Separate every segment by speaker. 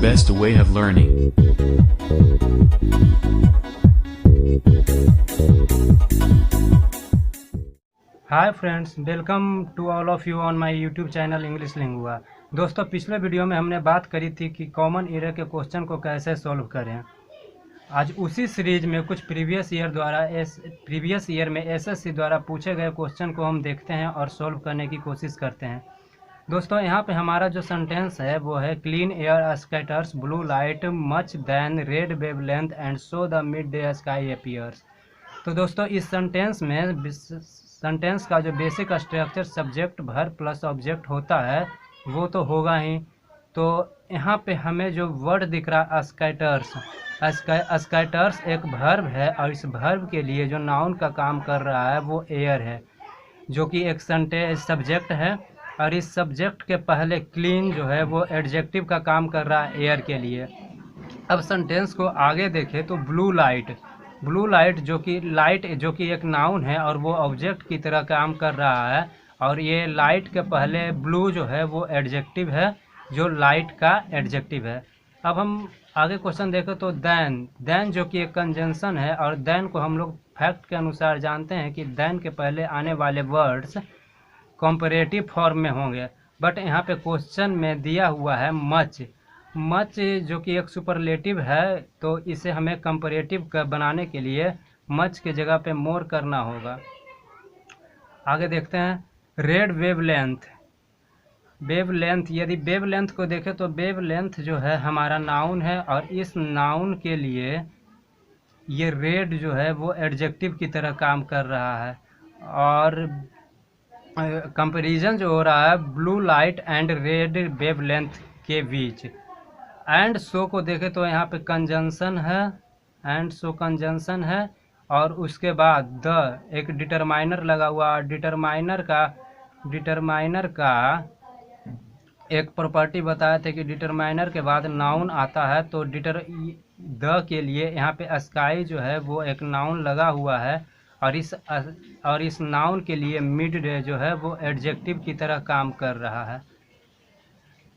Speaker 1: best way of learning.
Speaker 2: Hi friends, welcome to all of you on my YouTube channel English Lingua. दोस्तों, पिछले video में हमने बात करी थी कि कॉमन एरर के क्वेश्चन को कैसे सॉल्व करें। आज उसी सीरीज में कुछ प्रीवियस ईयर में एसएससी द्वारा पूछे गए क्वेश्चन को हम देखते हैं और सॉल्व करने की कोशिश करते हैं। दोस्तों, यहाँ पे हमारा जो सेंटेंस है वो है clean air scatters blue light much then red wavelength and so the midday sky appears. तो दोस्तों, इस सेंटेंस का जो basic structure subject verb plus object होता है वो तो होगा ही। तो यहाँ पे हमें जो वर्ड दिख रहा है स्कैटर्स एक वर्ब है और इस वर्ब के लिए जो नाउन का काम कर रहा है वो एयर है, जो कि एक सब्जेक्ट है। और इस सब्जेक्ट के पहले क्लीन जो है वो एडजेक्टिव का काम कर रहा है एयर के लिए। अब सेंटेंस को आगे देखें तो ब्लू लाइट जो कि एक नाउन है और वो ऑब्जेक्ट की तरह काम कर रहा है। और ये लाइट के पहले ब्लू जो है वो एडजेक्टिव है, जो लाइट का एडजेक्टिव है। अब हम आगे क्वेश्चन देखें तो देन जो कि एक कंजंक्शन है और देन को हम लोग फैक्ट के अनुसार जानते हैं कि देन के पहले आने वाले वर्ड्स कंपैरेटिव फॉर्म में होंगे। बट यहाँ पे क्वेश्चन में दिया हुआ है मच जो कि एक सुपरलेटिव है, तो इसे हमें कंपैरेटिव बनाने के लिए मच के जगह पे मोर करना होगा। आगे देखते हैं रेड वेवलेंथ। यदि वेवलेंथ को देखें तो वेवलेंथ जो है हमारा नाउन है और इस नाउन के लिए ये रेड जो है वो एडजेक्टिव की तरह काम कर रहा है। और कंपैरिजन जो हो रहा है blue light and red wavelength के बीच। एंड सो को देखें तो यहाँ पे कंजंक्शन है, एंड सो कंजंक्शन है और उसके बाद द एक डिटरमाइनर लगा हुआ। डिटरमाइनर का एक प्रॉपर्टी बताए थे कि डिटरमाइनर के बाद नाउन आता है, तो द के लिए यहाँ पे स्काई जो है वो एक नाउन लगा हुआ है और इस नाउन के लिए मिड डे जो है वो एडजेक्टिव की तरह काम कर रहा है।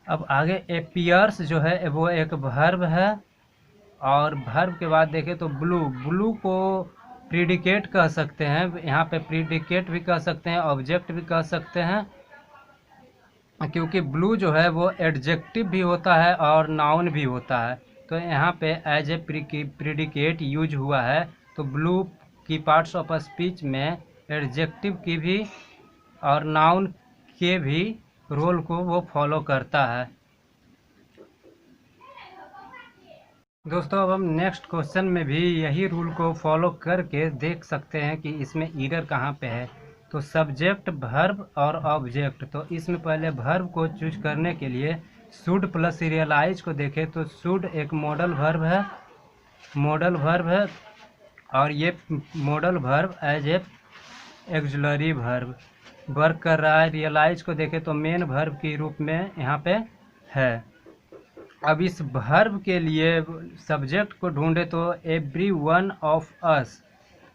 Speaker 2: अब आगे अपीयर्स जो है वो एक वर्ब है और वर्ब के बाद देखें तो ब्लू को प्रीडिकेट कह सकते हैं। यहाँ पे प्रीडिकेट भी कह सकते हैं, ऑब्जेक्ट भी कह सकते हैं, क्योंकि ब्लू जो है वो एडजेक्टिव भी होता है और नाउन भी होता है। तो यहाँ पे एज ए प्रीडिकेट यूज हुआ है। तो ब्लू की पार्ट्स ऑफ स्पीच में एडजेक्टिव की भी और नाउन के भी रोल को वो फॉलो करता है। दोस्तों, अब हम नेक्स्ट क्वेश्चन में भी यही रूल को फॉलो करके देख सकते हैं कि इसमें एरर कहाँ पे है। तो सब्जेक्ट वर्ब और ऑब्जेक्ट, तो इसमें पहले वर्ब को चूज करने के लिए शुड प्लस रियलाइज को देखें तो शुड एक मॉडल वर्ब है और ये model verb as a auxiliary verb work कर रहा है। रियलाइज को देखें तो मेन वर्ब के रूप में यहाँ पे है। अब इस वर्ब के लिए सब्जेक्ट को ढूंढे तो एवरी वन ऑफ अस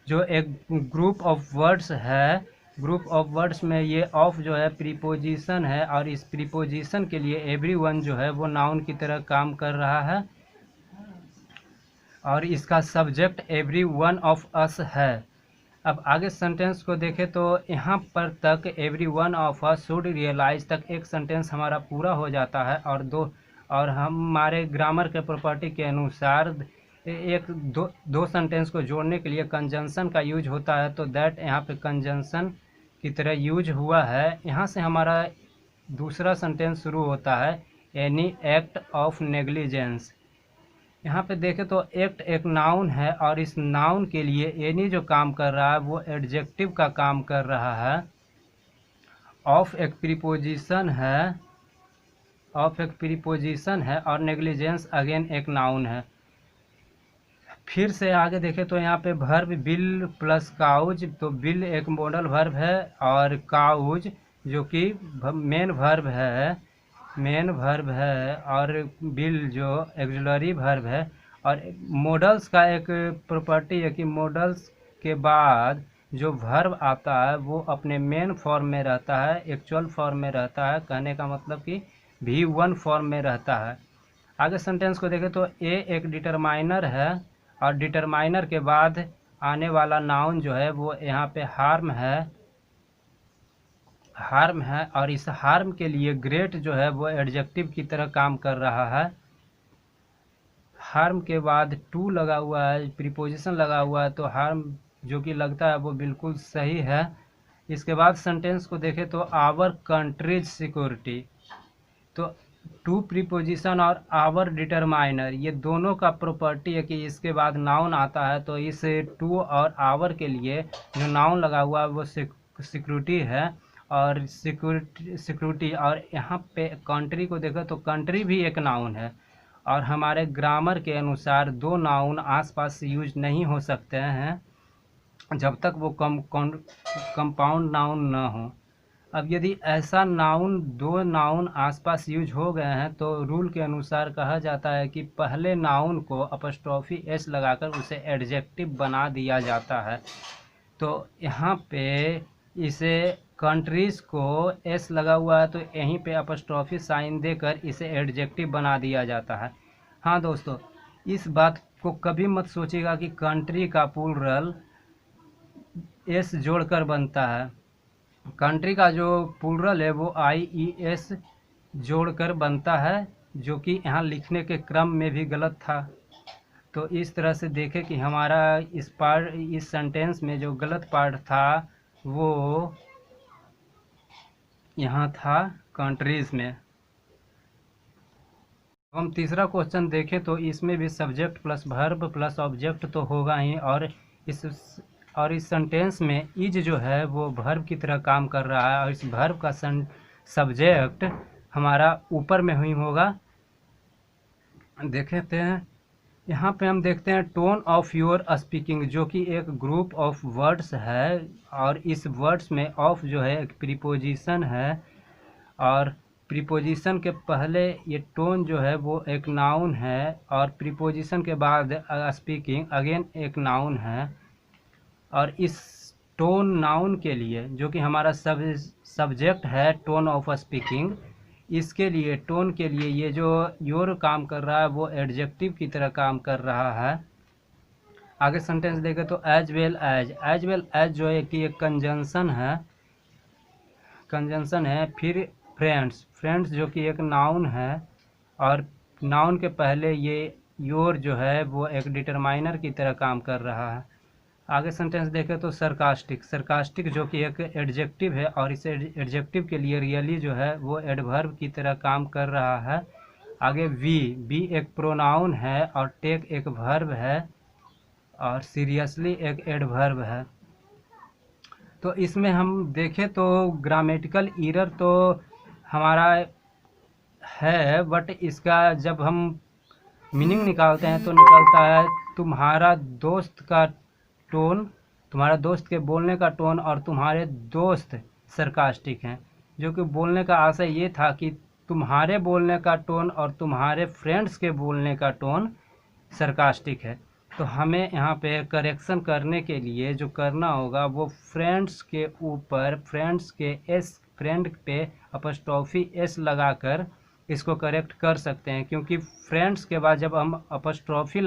Speaker 2: जो एक ग्रुप ऑफ वर्ड्स है। ग्रुप ऑफ वर्ड्स में ये ऑफ जो है प्रीपोजिशन है और इस प्रीपोजिशन के लिए एवरी वन जो है वो नाउन की तरह काम कर रहा है और इसका सब्जेक्ट एवरी वन ऑफ अस है। अब आगे सेंटेंस को देखें तो यहाँ पर तक every one of us should realise तक एक सेंटेंस हमारा पूरा हो जाता है और हमारे ग्रामर के प्रॉपर्टी के अनुसार दो सेंटेंस को जोड़ने के लिए कंजंक्शन का यूज होता है। तो दैट यहाँ पे कंजंक्शन की तरह यूज हुआ है। यहाँ से हमारा दूसरा सेंटेंस शुरू होता है एनी एक्ट ऑफ नेग्लिजेंस। यहाँ पे देखें तो एक्ट एक नाउन है और इस नाउन के लिए एनी जो काम कर रहा है वो एडजेक्टिव का काम कर रहा है। ऑफ एक प्रीपोजिशन है और नेग्लिजेंस अगेन एक नाउन है। फिर से आगे देखें तो यहाँ पे वर्ब बिल प्लस काउज, तो बिल एक मॉडल वर्ब है और काउज जो कि मेन वर्ब है और बिल जो ऑक्सिलरी वर्ब है। और मॉडल्स का एक प्रॉपर्टी है कि मॉडल्स के बाद जो वर्ब आता है वो अपने मेन फॉर्म में रहता है, एक्चुअल फॉर्म में रहता है। कहने का मतलब कि V1 फॉर्म में रहता है। आगे सेंटेंस को देखें तो ए एक डिटरमाइनर है और डिटरमाइनर के बाद आने वाला नाउन जो है वो यहाँ पे हार्म है और इस हार्म के लिए ग्रेट जो है वो एडजेक्टिव की तरह काम कर रहा है। हार्म के बाद टू लगा हुआ है, प्रीपोजिशन लगा हुआ है, तो हार्म जो कि लगता है वो बिल्कुल सही है। इसके बाद सेंटेंस को देखें तो आवर कंट्रीज सिक्योरिटी, तो टू प्रीपोजिशन और आवर डिटरमाइनर ये दोनों का प्रॉपर्टी है कि इसके बाद नाउन आता है, तो इस टू और आवर के लिए जो नाउन लगा हुआ है वो सिक्योरिटी है और सिक्योरिटी और यहाँ पे कंट्री को देखो तो कंट्री भी एक नाउन है और हमारे ग्रामर के अनुसार दो नाउन आसपास यूज नहीं हो सकते हैं जब तक वो कंपाउंड नाउन ना हो। अब यदि ऐसा नाउन दो नाउन आसपास यूज हो गए हैं तो रूल के अनुसार कहा जाता है कि पहले नाउन को अपॉस्ट्रोफी एस लगाकर उसे एडजेक्टिव बना दिया जाता है। तो यहाँ पे इसे कंट्रीज़ को एस लगा हुआ है तो यहीं पे अपॉस्ट्रोफी साइन देकर इसे एडजेक्टिव बना दिया जाता है। हाँ दोस्तों, इस बात को कभी मत सोचिएगा कि कंट्री का प्लूरल एस जोड़कर बनता है। कंट्री का जो प्लूरल है वो IES जोड़कर बनता है, जो कि यहाँ लिखने के क्रम में भी गलत था। तो इस तरह से देखें कि हमारा इस सेंटेंस में जो गलत पार्ट था वो यहाँ था कंट्रीज़ में। हम तीसरा क्वेश्चन देखें तो इसमें भी subject plus verb plus object तो होगा ही और इस सेंटेंस में इज जो है वो वर्ब की तरह काम कर रहा है और इस वर्ब का सब्जेक्ट हमारा ऊपर में ही होगा। देखते हैं, यहाँ पे हम देखते हैं टोन ऑफ योर स्पीकिंग, जो कि एक ग्रुप ऑफ वर्ड्स है और इस वर्ड्स में ऑफ जो है एक प्रीपोजिशन है और प्रीपोजिशन के पहले ये टोन जो है वो एक नाउन है और प्रीपोजिशन के बाद स्पीकिंग अगेन एक नाउन है और इस टोन नाउन के लिए जो कि हमारा सब्जेक्ट है टोन ऑफ स्पीकिंग, इसके लिए टोन के लिए ये जो योर काम कर रहा है वो एडजेक्टिव की तरह काम कर रहा है। आगे सेंटेंस देखें तो एज वेल एज जो है कि एक कंजंक्शन है। फिर फ्रेंड्स जो कि एक नाउन है और नाउन के पहले ये योर जो है वो एक डिटरमाइनर की तरह काम कर रहा है। आगे सेंटेंस देखें तो सरकास्टिक जो कि एक एडजेक्टिव है और इस एडजेक्टिव के लिए रियली जो है वो एडवर्ब की तरह काम कर रहा है। आगे बी एक प्रोनाउन है और टेक एक वर्ब है और सीरियसली एक एडवर्ब है। तो इसमें हम देखें तो ग्रामेटिकल एरर तो हमारा है, बट इसका जब हम मीनिंग निकालते हैं तो निकलता है तुम्हारा दोस्त का टोन, तुम्हारा दोस्त के बोलने का टोन और तुम्हारे दोस्त सरकास्टिक हैं, जो कि बोलने का आशय ये था कि तुम्हारे बोलने का टोन और तुम्हारे फ्रेंड्स के बोलने का टोन सरकास्टिक है। तो हमें यहाँ पे करेक्शन करने के लिए जो करना होगा वो फ्रेंड्स के ऊपर फ्रेंड पे अपॉस्ट्रोफी एस लगाकर इसको करेक्ट कर सकते हैं, क्योंकि फ्रेंड्स के बाद जब हम अपॉस्ट्रोफी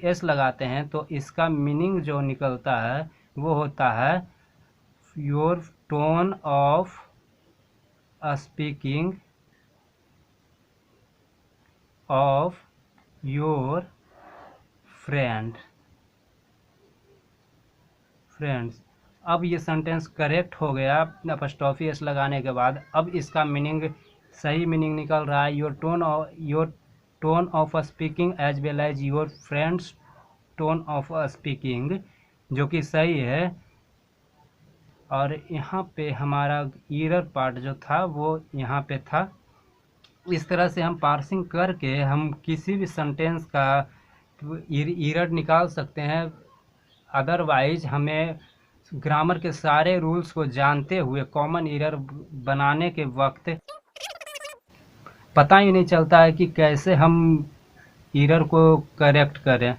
Speaker 2: एस लगाते हैं तो इसका मीनिंग जो निकलता है वो होता है your tone of speaking of your friends. अब ये सेंटेंस करेक्ट हो गया अपॉस्ट्रोफी एस लगाने के बाद। अब इसका मीनिंग सही मीनिंग निकल रहा है your tone of speaking as well as your friends tone of speaking, जो कि सही है। और यहाँ पे हमारा एरर पार्ट जो था वो यहाँ पे था। इस तरह से हम पार्सिंग करके हम किसी भी सेंटेंस का एरर निकाल सकते हैं। अदरवाइज हमें ग्रामर के सारे रूल्स को जानते हुए कॉमन एरर बनाने के वक्त पता ही नहीं चलता है कि कैसे हम एरर को करेक्ट करें।